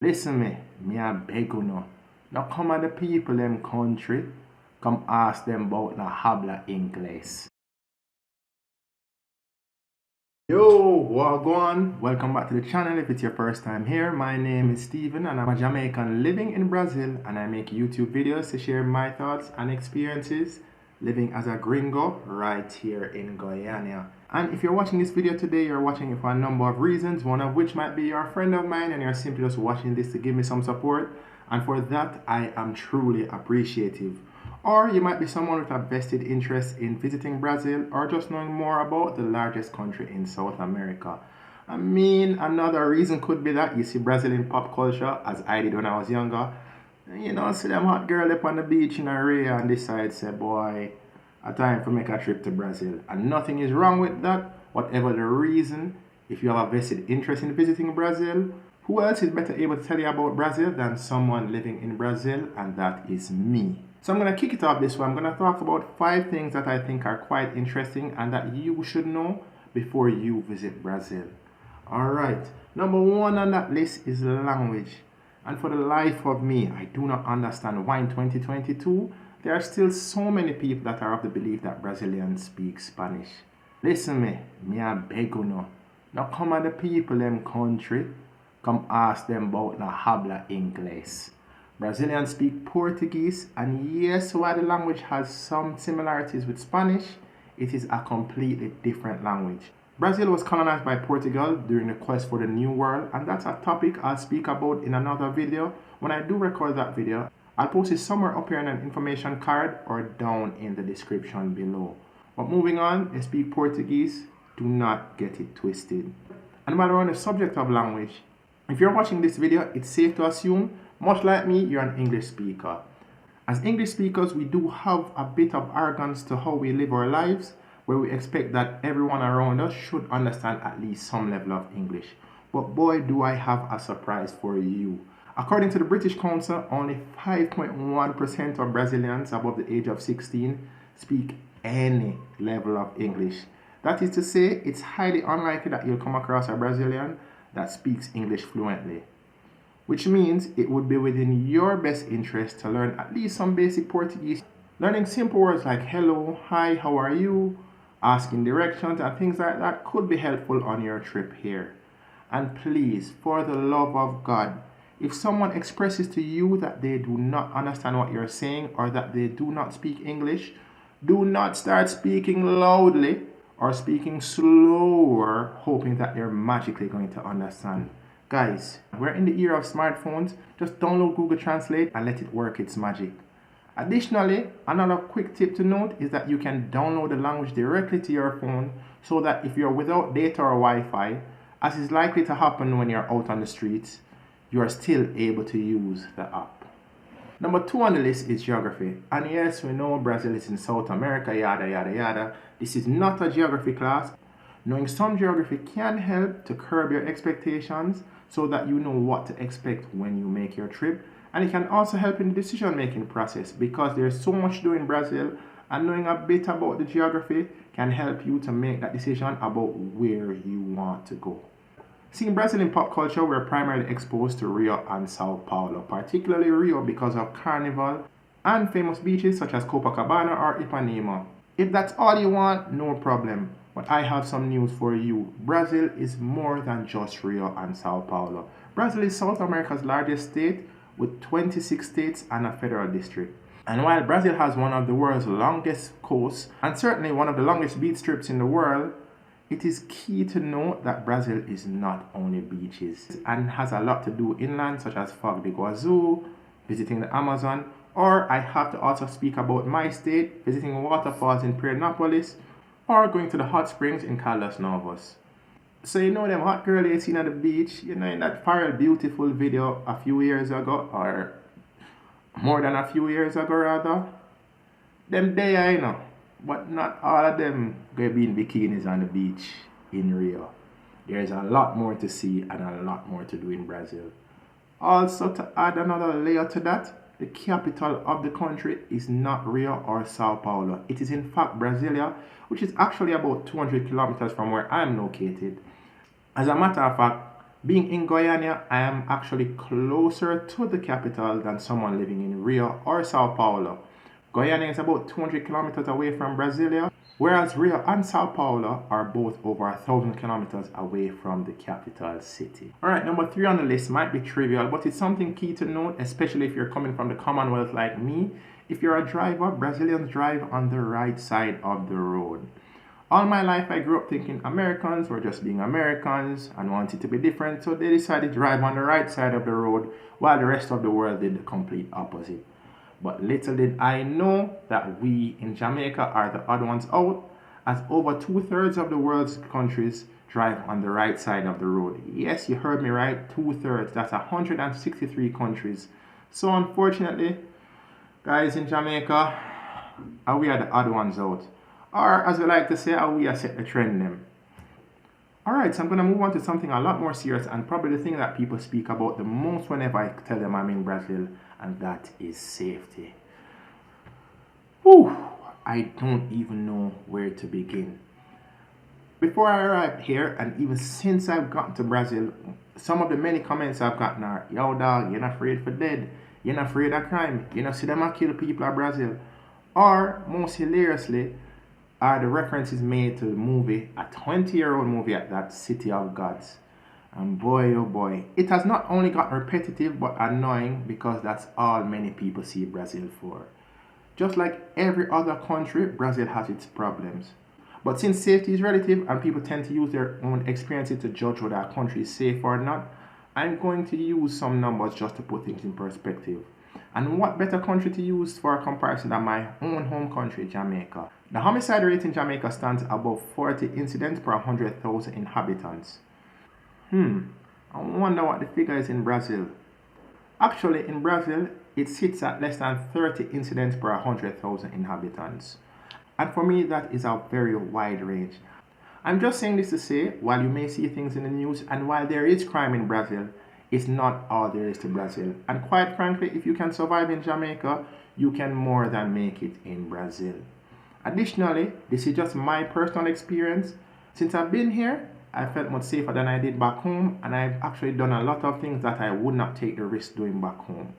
Listen me a beg you no. Now come at the people them country, come ask them about na habla English. Yo, wagwan! Welcome back to the channel. If it's your first time here, my name is Steven and I'm a Jamaican living in Brazil, and I make YouTube videos to share my thoughts and experiences living as a gringo right here in Guyana. And if you're watching this video today, you're watching it for a number of reasons, one of which might be you're a friend of mine and you're simply just watching this to give me some support, and for that I am truly appreciative. Or you might be someone with a vested interest in visiting Brazil or just knowing more about the largest country in South America. I mean, another reason could be that you see Brazilian pop culture, as I did when I was younger. You know, see them hot girl up on the beach in Rio and decide, say, boy, a time for make a trip to Brazil. And nothing is wrong with that, whatever the reason. If you have a vested interest in visiting Brazil, who else is better able to tell you about Brazil than someone living in Brazil? And that is me. So I'm going to kick it off this way. I'm going to talk about 5 things that I think are quite interesting and that you should know before you visit Brazil. Alright, number 1 on that list is language. And for the life of me, I do not understand why in 2022 there are still so many people that are of the belief that Brazilians speak Spanish. Listen me a beg you no. Now come at the people them country, come ask them about na habla English. Brazilians speak Portuguese, and yes, while the language has some similarities with Spanish, it is a completely different language. Brazil was colonized by Portugal during the quest for the New World, and that's a topic I'll speak about in another video. When I do record that video, I'll post it somewhere up here in an information card or down in the description below. But moving on, they speak Portuguese. Do not get it twisted. And while we're on the subject of language, if you're watching this video, it's safe to assume, much like me, you're an English speaker. As English speakers, we do have a bit of arrogance to how we live our lives, where we expect that everyone around us should understand at least some level of English. But boy, do I have a surprise for you. According to the British Council, only 5.1% of Brazilians above the age of 16 speak any level of English. That is to say, it's highly unlikely that you'll come across a Brazilian that speaks English fluently, which means it would be within your best interest to learn at least some basic Portuguese. Learning simple words like hello, hi, how are you, asking directions, and things like that could be helpful on your trip here. And please, for the love of God, if someone expresses to you that they do not understand what you're saying or that they do not speak English, do not start speaking loudly or speaking slower, hoping that you're magically going to understand. Guys, we're in the era of smartphones. Just download Google Translate and let it work its magic. Additionally, another quick tip to note is that you can download the language directly to your phone so that if you're without data or Wi-Fi, as is likely to happen when you're out on the streets, you are still able to use the app. Number 2 on the list is geography. And yes, we know Brazil is in South America, yada yada yada. This is not a geography class. Knowing some geography can help to curb your expectations so that you know what to expect when you make your trip. And it can also help in the decision making process because there's so much to do in Brazil, and knowing a bit about the geography can help you to make that decision about where you want to go. Seeing Brazil in pop culture, we're primarily exposed to Rio and Sao Paulo, particularly Rio because of Carnival and famous beaches such as Copacabana or Ipanema. If that's all you want, no problem. But I have some news for you. Brazil is more than just Rio and Sao Paulo. Brazil is South America's largest state with 26 states and a federal district. And while Brazil has one of the world's longest coasts and certainly one of the longest beach strips in the world, it is key to note that Brazil is not only beaches and has a lot to do inland, such as Foz do Iguaçu, visiting the Amazon, or I have to also speak about my state, visiting waterfalls in Pirenópolis, or going to the hot springs in Caldas Novas. So you know them hot girl you seen at the beach, you know, in that Pharrell Beautiful video a few years ago, or more than a few years ago rather, them there, you know, but not all of them going to be in bikinis on the beach in Rio. There's a lot more to see and a lot more to do in Brazil. Also, to add another layer to that, the capital of the country is not Rio or Sao Paulo. It is in fact Brasilia, which is actually about 200 kilometers from where I am located. As a matter of fact, Being in Guyana, I am actually closer to the capital than someone living in Rio or Sao Paulo. Guyana is about 200 kilometers away from Brasilia, whereas Rio and Sao Paulo are both over 1,000 kilometers away from the capital city. Alright, number 3 on the list might be trivial, but it's something key to note, especially if you're coming from the Commonwealth like me. If you're a driver, Brazilians drive on the right side of the road. All my life I grew up thinking Americans were just being Americans and wanted to be different, so they decided to drive on the right side of the road while the rest of the world did the complete opposite. But little did I know that we in Jamaica are the odd ones out, as over 2/3 of the world's countries drive on the right side of the road. Yes, you heard me right, 2/3. That's 163 countries. So unfortunately, guys in Jamaica, we are the odd ones out. Or as we like to say, we are set the trend them. Alright, so I'm going to move on to something a lot more serious and probably the thing that people speak about the most whenever I tell them I'm in Brazil, and that is safety. Whew, I don't even know where to begin. Before I arrived here, and even since I've gotten to Brazil, some of the many comments I've gotten are, yo dog, you're not afraid for dead, you're not afraid of crime, you know, see them a kill people of Brazil. Or, most hilariously, are the references made to the movie, a 20-year-old movie at that, City of Gods. And boy, oh boy, it has not only got repetitive but annoying because that's all many people see Brazil for. Just like every other country, Brazil has its problems. But since safety is relative and people tend to use their own experiences to judge whether a country is safe or not, I'm going to use some numbers just to put things in perspective. And what better country to use for a comparison than my own home country, Jamaica. The homicide rate in Jamaica stands above 40 incidents per 100,000 inhabitants. I wonder what the figure is in Brazil. Actually, in Brazil, it sits at less than 30 incidents per 100,000 inhabitants. And for me, that is a very wide range. I'm just saying this to say, while you may see things in the news, and while there is crime in Brazil, it's not all there is to Brazil. And quite frankly, if you can survive in Jamaica, you can more than make it in Brazil. Additionally, this is just my personal experience. Since I've been here, I felt much safer than I did back home, and I've actually done a lot of things that I would not take the risk doing back home.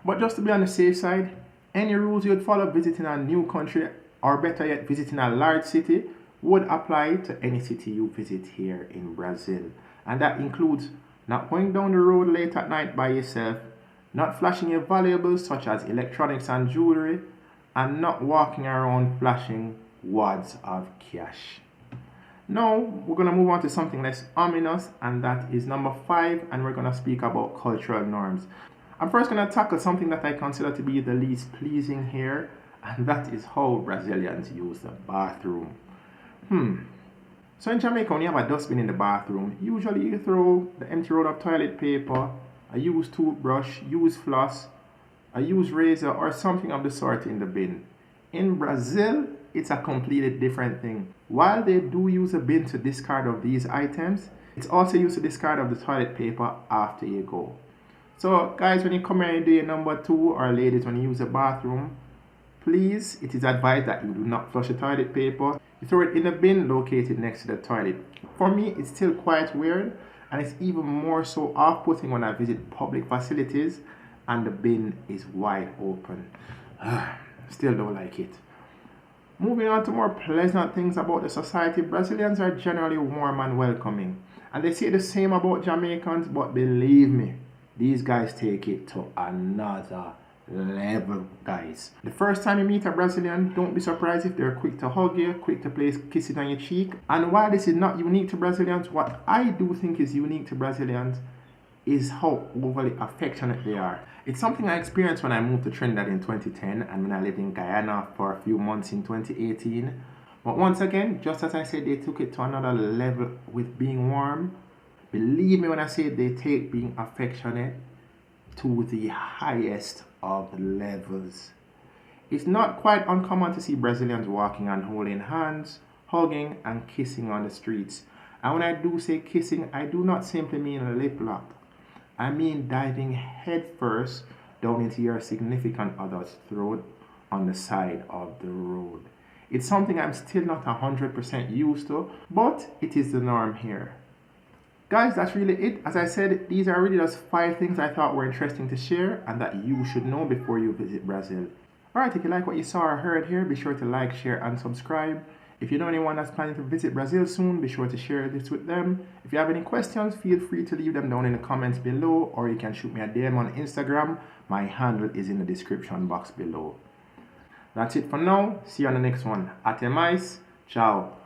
But just to be on the safe side, any rules you'd follow visiting a new country, or better yet, visiting a large city, would apply to any city you visit here in Brazil. And that includes not going down the road late at night by yourself, not flashing your valuables such as electronics and jewelry, and not walking around flashing wads of cash. Now, we're going to move on to something less ominous, and that is number 5, and we're going to speak about cultural norms. I'm first going to tackle something that I consider to be the least pleasing here, and that is how Brazilians use the bathroom. So in Jamaica, when you have a dustbin in the bathroom, usually you throw the empty roll of toilet paper, a used toothbrush, used floss, a used razor, or something of the sort in the bin. In Brazil, it's a completely different thing. While they do use a bin to discard of these items, it's also used to discard of the toilet paper after you go. So guys, when you come here and do your number 2, or ladies, when you use a bathroom, please, it is advised that you do not flush the toilet paper. You throw it in a bin located next to the toilet. For me, it's still quite weird, and it's even more so off-putting when I visit public facilities and the bin is wide open. Still don't like it. Moving on to more pleasant things about the society, Brazilians are generally warm and welcoming. And they say the same about Jamaicans, but believe me, these guys take it to another level, guys. The first time you meet a Brazilian, don't be surprised if they're quick to hug you, quick to place kisses on your cheek. And while this is not unique to Brazilians, what I do think is unique to Brazilians is how overly affectionate they are. It's something I experienced when I moved to Trinidad in 2010 and when I lived in Guyana for a few months in 2018. But once again, just as I said, they took it to another level with being warm. Believe me when I say they take being affectionate to the highest of levels. It's not quite uncommon to see Brazilians walking and holding hands, hugging and kissing on the streets. And when I do say kissing, I do not simply mean a lip lock. I mean diving headfirst down into your significant other's throat on the side of the road. It's something I'm still not 100% used to, but it is the norm here. Guys, that's really it. As I said, these are really just 5 things I thought were interesting to share and that you should know before you visit Brazil. Alright, if you like what you saw or heard here, be sure to like, share, and subscribe. If you know anyone that's planning to visit Brazil soon, be sure to share this with them. If you have any questions, feel free to leave them down in the comments below, or you can shoot me a DM on Instagram. My handle is in the description box below. That's it for now. See you on the next one. Até mais. Ciao.